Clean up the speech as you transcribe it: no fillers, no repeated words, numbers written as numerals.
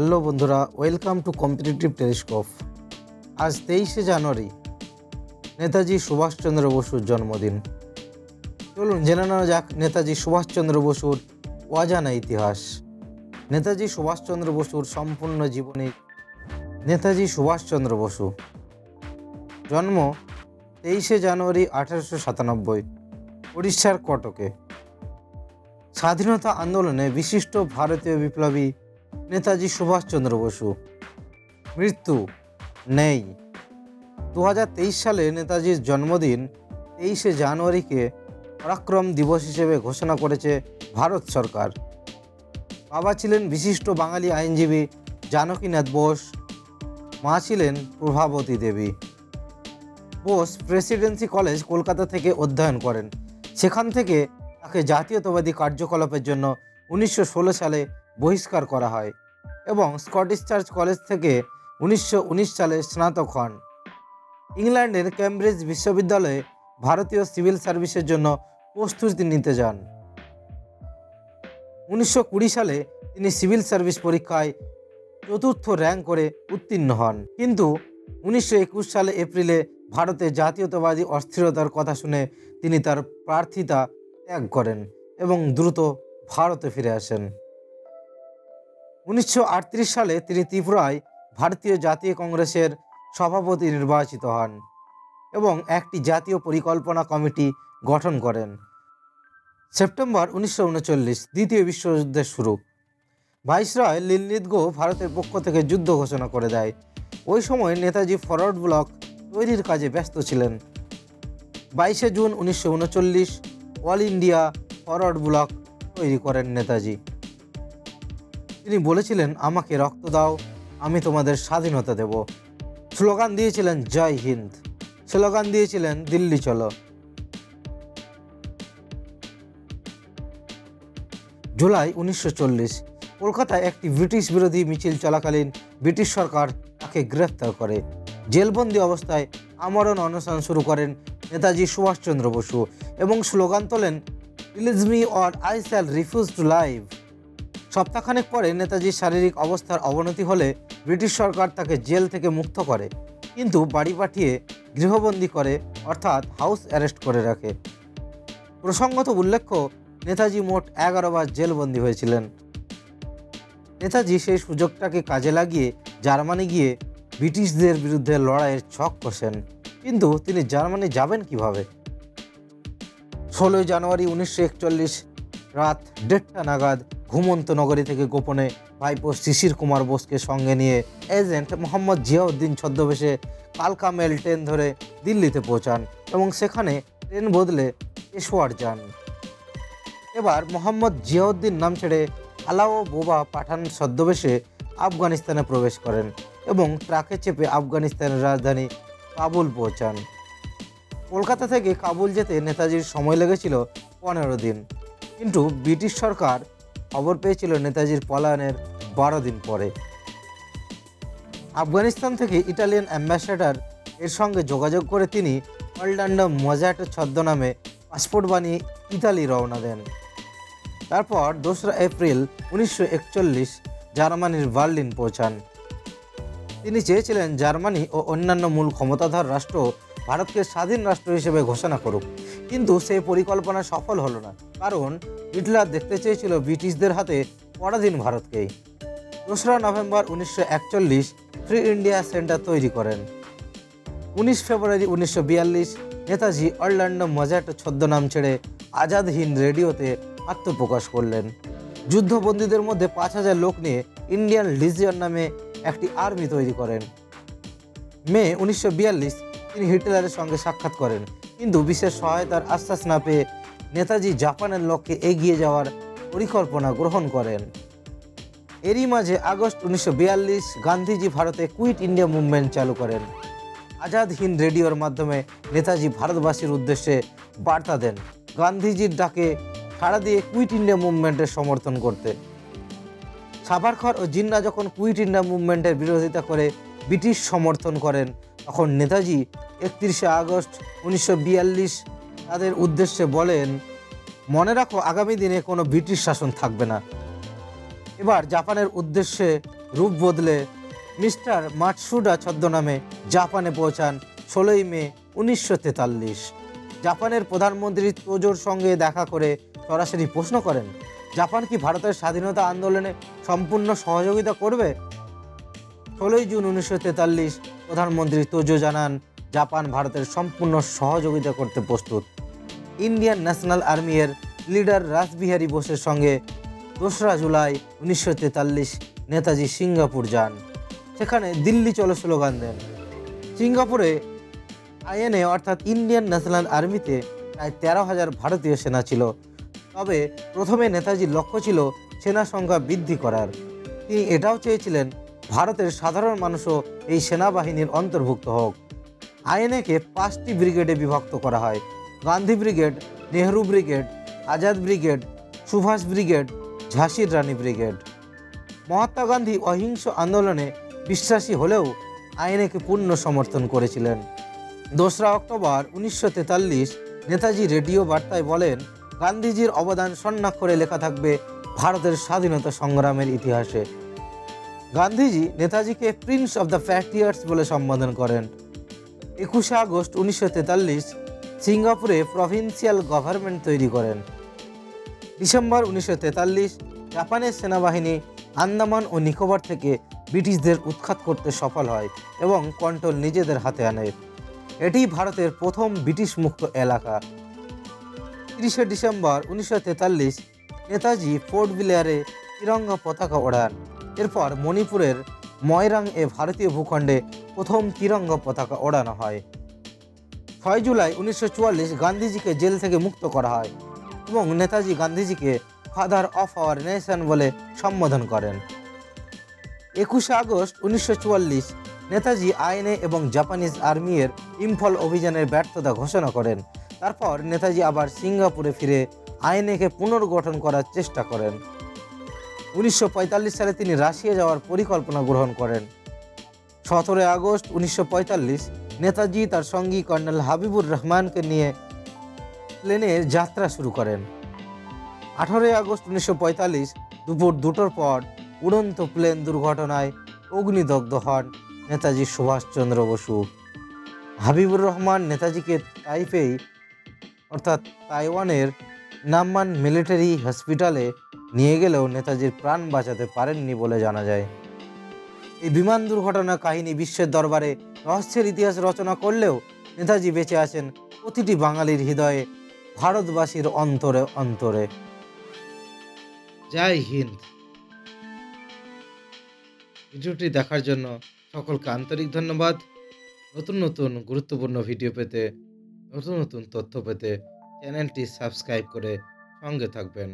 Hello বন্ধুরা, welcome to competitive telescope. আজ 23শে জানুয়ারি নেতাজি সুভাষচন্দ্র বসুর জন্মদিন। চলুন জেনে নেওয়া যাক নেতাজি সুভাষচন্দ্র বসুর অজানা ইতিহাস। নেতাজি সুভাষচন্দ্র বসুর সম্পূর্ণ জীবনী। নেতাজি সুভাষচন্দ্র বসু জন্ম 23শে জানুয়ারি 1897, উড়িষ্যার কটকে। স্বাধীনতা আন্দোলনে বিশিষ্ট ভারতীয় বিপ্লবী নেতাজি সুভাষচন্দ্র বসু। মৃত্যু নেই। 2023 সালে নেতাজির জন্মদিন 23শে জানুয়ারিকে পরাক্রম দিবস হিসেবে ঘোষণা করেছে ভারত সরকার। বাবা ছিলেন বিশিষ্ট বাঙালি আইনজীবী জানকীনাথ বোস, মা ছিলেন প্রভাবতী দেবী। বোস প্রেসিডেন্সি কলেজ কলকাতা থেকে অধ্যয়ন করেন। সেখান থেকে তাকে জাতীয়তাবাদী কার্যকলাপের জন্য 1916 সালে বহিষ্কার করা হয় এবং স্কটিশ চার্চ কলেজ থেকে 1919 সালে স্নাতক হন। ইংল্যান্ডের ক্যামব্রিজ বিশ্ববিদ্যালয়ে ভারতীয় সিভিল সার্ভিসের জন্য প্রস্তুতি নিতে যান। 1920 সালে তিনি সিভিল সার্ভিস পরীক্ষায় 4র্থ র্যাঙ্ক করে উত্তীর্ণ হন, কিন্তু 1921 সালে এপ্রিলে ভারতে জাতীয়তাবাদী অস্থিরতার কথা শুনে তিনি তার প্রার্থিতা ত্যাগ করেন এবং দ্রুত ভারতে ফিরে আসেন। 1938 সালে তিনি ত্রিপুরায় ভারতীয় জাতীয় কংগ্রেসের সভাপতি নির্বাচিত হন এবং একটি জাতীয় পরিকল্পনা কমিটি গঠন করেন। সেপ্টেম্বর 1939 দ্বিতীয় বিশ্বযুদ্ধের শুরু। ভাইসরয় লিনলিথগো ভারতের পক্ষ থেকে যুদ্ধ ঘোষণা করে দেয়। ওই সময় নেতাজি ফরওয়ার্ড ব্লক তৈরির কাজে ব্যস্ত ছিলেন। 22শে June 1939 All India Forward Bloc তৈরি করেন নেতাজি। তিনি বলেছিলেন, আমাকে রক্ত দাও, আমি তোমাদের স্বাধীনতা দেব। স্লোগান দিয়েছিলেন জয় হিন্দ, স্লোগান দিয়েছিলেন দিল্লি চলো। জুলাই 1940 কলকাতায় একটি ব্রিটিশ বিরোধী মিছিল চলাকালীন ব্রিটিশ সরকার তাকে গ্রেফতার করে। জেলবন্দি অবস্থায় আমরণ অনশন শুরু করেন নেতাজি সুভাষচন্দ্র বসু এবং স্লোগান তোলেন, release me or I shall refuse to live. সপ্তাহখানেক পরে নেতাজির শারীরিক অবস্থার অবনতি হলে ব্রিটিশ সরকার তাকে জেল থেকে মুক্ত করে, কিন্তু বাড়ি পাঠিয়ে গৃহবন্দী করে, অর্থাৎ হাউস অ্যারেস্ট করে রাখে। প্রসঙ্গত উল্লেখ্য, নেতাজি মোট 11 বার জেলবন্দী হয়েছিলেন। নেতাজি সেই সুযোগটাকে কাজে লাগিয়ে জার্মানি গিয়ে ব্রিটিশদের বিরুদ্ধে লড়াইয়ের ছক কষেন, কিন্তু তিনি জার্মানি যাবেন কিভাবে? 16 জানুয়ারি 1941 রাত 1:30 নাগাদ ঘুমন্ত নগরী থেকে গোপনে ভাইপো শিশির কুমার বোসকে সঙ্গে নিয়ে এজেন্ট মোহাম্মদ জিয়াউদ্দিন ছদ্মবেশে কালকা মেল ট্রেন ধরে দিল্লিতে পৌঁছান এবং সেখানে ট্রেন বদলে পেশোয়ার যান। এবার মোহাম্মদ জিয়াউদ্দিন নাম ছেড়ে আলাও বোবা পাঠান ছদ্মবেশে আফগানিস্তানে প্রবেশ করেন এবং ট্রাকে চেপে আফগানিস্তানের রাজধানী কাবুল পৌঁছান। কলকাতা থেকে কাবুল যেতে নেতাজির সময় লেগেছিল 15 দিন, কিন্তু ব্রিটিশ সরকার খবর পেয়েছিল নেতাজির পলায়নের 12 দিন পরে। আফগানিস্তান থেকে ইটালিয়ান অ্যাম্বাসেডর এর সঙ্গে যোগাযোগ করে তিনি অর্ল্যান্ডো মজাটো ছদ্মনামে পাসপোর্ট বানিয়ে ইতালি রওনা দেন। তারপর 2রা এপ্রিল 1941 জার্মানির বার্লিন পৌঁছান। তিনি চেয়েছিলেন জার্মানি ও অন্যান্য মূল ক্ষমতাধর রাষ্ট্র ভারতকে স্বাধীন রাষ্ট্র হিসেবে ঘোষণা করুক, কিন্তু সেই পরিকল্পনা সফল হলো না, কারণ হিটলার দেখতে চেয়েছিল ব্রিটিশদের হাতে পরাধীন ভারতকেই। 2রা নভেম্বর 1941 ফ্রি ইন্ডিয়া সেন্টার তৈরি করেন। 19 ফেব্রুয়ারি 1942 নেতাজি অর্ল্যান্ডো মজাটো ছদ্মনাম ছেড়ে আজাদ হিন্দ রেডিওতে আত্মপ্রকাশ করলেন। যুদ্ধবন্দীদের মধ্যে 5000 লোক নিয়ে ইন্ডিয়ান লিজিয়ন নামে একটি আর্মি তৈরি করেন। মে 1942 তিনি হিটলারের সঙ্গে সাক্ষাৎ করেন, কিন্তু বিশেষ সহায়তার আশ্বাস না পেয়ে নেতাজি জাপানের লক্ষ্যে এগিয়ে যাওয়ার পরিকল্পনা গ্রহণ করেন। এরই মাঝে আগস্ট 1942 গান্ধীজি ভারতে কুইট ইন্ডিয়া মুভমেন্ট চালু করেন। আজাদ হিন্দ রেডিওর মাধ্যমে নেতাজি ভারতবাসীর উদ্দেশ্যে বার্তা দেন গান্ধীজির ডাকে সাড়া দিয়ে কুইট ইন্ডিয়া মুভমেন্টের সমর্থন করতে। সাভারকর ও জিন্না যখন কুইট ইন্ডিয়া মুভমেন্টের বিরোধিতা করে ব্রিটিশ সমর্থন করেন, তখন নেতাজি 31শে আগস্ট 1942 তাদের উদ্দেশ্যে বলেন, মনে রাখো আগামী দিনে কোনো ব্রিটিশ শাসন থাকবে না। এবার জাপানের উদ্দেশ্যে রূপ বদলে মিস্টার মাটসুডা ছদ্মনামে জাপানে পৌঁছান 16ই মে 1943। জাপানের প্রধানমন্ত্রী তোজোর সঙ্গে দেখা করে সরাসরি প্রশ্ন করেন, জাপান কি ভারতের স্বাধীনতা আন্দোলনে সম্পূর্ণ সহযোগিতা করবে? 16ই জুন 1943 প্রধানমন্ত্রী তোজো জানান, জাপান ভারতের সম্পূর্ণ সহযোগিতা করতে প্রস্তুত। ইন্ডিয়ান ন্যাশনাল আর্মির লিডার রাসবিহারী বোসের সঙ্গে 2রা জুলাই 1943 নেতাজি সিঙ্গাপুর যান। সেখানে দিল্লি চলো স্লোগান দেন। সিঙ্গাপুরে আইএনএ অর্থাৎ ইন্ডিয়ান ন্যাশনাল আর্মিতে প্রায় 13,000 ভারতীয় সেনা ছিল। তবে প্রথমে নেতাজির লক্ষ্য ছিল সেনা সংখ্যা বৃদ্ধি করার। তিনি এটাও চেয়েছিলেন ভারতের সাধারণ মানুষও এই সেনাবাহিনীর অন্তর্ভুক্ত হোক। আইএনএকে 5টি ব্রিগেডে বিভক্ত করা হয়: Gandhi brigade, Nehru brigade, Azad brigade, Subhash brigade, ঝাঁসির রানী ব্রিগেড। মহাত্মা গান্ধী অহিংস আন্দোলনে বিশ্বাসী হলেও আইএনএকে পূর্ণ সমর্থন করেছিলেন। 2রা অক্টোবর 1943 নেতাজি রেডিও বার্তায় বলেন, গান্ধীজির অবদান স্বর্ণাক্ষরে লেখা থাকবে ভারতের স্বাধীনতা সংগ্রামের ইতিহাসে। গান্ধীজি নেতাজিকে প্রিন্স অব দ্য প্যাট্রিয়টস বলে সম্বোধন করেন। 21শে আগস্ট 1943 সিঙ্গাপুরে প্রভিন্সিয়াল গভর্নমেন্ট তৈরি করেন। ডিসেম্বর 1943 জাপানের সেনাবাহিনী আন্দামান ও নিকোবর থেকে ব্রিটিশদের উৎখাত করতে সফল হয় এবং কন্ট্রোল নিজেদের হাতে আনে। এটি ভারতের প্রথম ব্রিটিশ মুক্ত এলাকা। 30শে ডিসেম্বর 1943 নেতাজি ফোর্ট ব্লেয়ারে তিরঙ্গা পতাকা ওড়ান। এরপর মণিপুরের ময়রাং এ ভারতীয় ভূখণ্ডে প্রথম তিরঙ্গা পতাকা ওড়ানো হয়। 6 জুলাই 1944 গান্ধীজিকে জেল থেকে মুক্ত করা হয় এবং নেতাজি গান্ধীজিকে ফাদার অফ আওয়ার নেশন বলে সম্বোধন করেন। 21শে আগস্ট 1944 নেতাজি আইএনএ এবং জাপানিজ আর্মির ইম্ফল অভিযানের ব্যর্থতা ঘোষণা করেন। তারপর নেতাজি আবার সিঙ্গাপুরে ফিরে আইএনএকে পুনর্গঠন করার চেষ্টা করেন। 1945 সালে তিনি রাশিয়া যাওয়ার পরিকল্পনা গ্রহণ করেন। 17 আগস্ট 1945 নেতাজি তার সঙ্গী কর্নেল হাবিবুর রহমানকে নিয়ে প্লেনে যাত্রা শুরু করেন। 18 আগস্ট 1945 দুপুর 2টোর পর উড়ন্ত প্লেন দুর্ঘটনায় অগ্নিদগ্ধ হন নেতাজি সুভাষচন্দ্র বসু। হাবিবুর রহমান নেতাজিকে তাইপেই অর্থাৎ তাইওয়ানের নামমান মিলিটারি হসপিটালে নিয়ে গেলেও নেতাজির প্রাণ বাঁচাতে পারেননি বলে জানা যায়। এই বিমান দুর্ঘটনা কাহিনী বিশ্বের দরবারে রহস্যের ইতিহাস রচনা করলেও নেতাজি বেঁচে আছেন প্রতিটি বাঙালির হৃদয়ে, ভারতবাসীর অন্তরে অন্তরে। জয় হিন্দ। ভিডিওটি দেখার জন্য সকলকে আন্তরিক ধন্যবাদ। নতুন নতুন গুরুত্বপূর্ণ ভিডিও পেতে, নতুন নতুন তথ্য পেতে চ্যানেলটি সাবস্ক্রাইব করে সঙ্গে থাকবেন।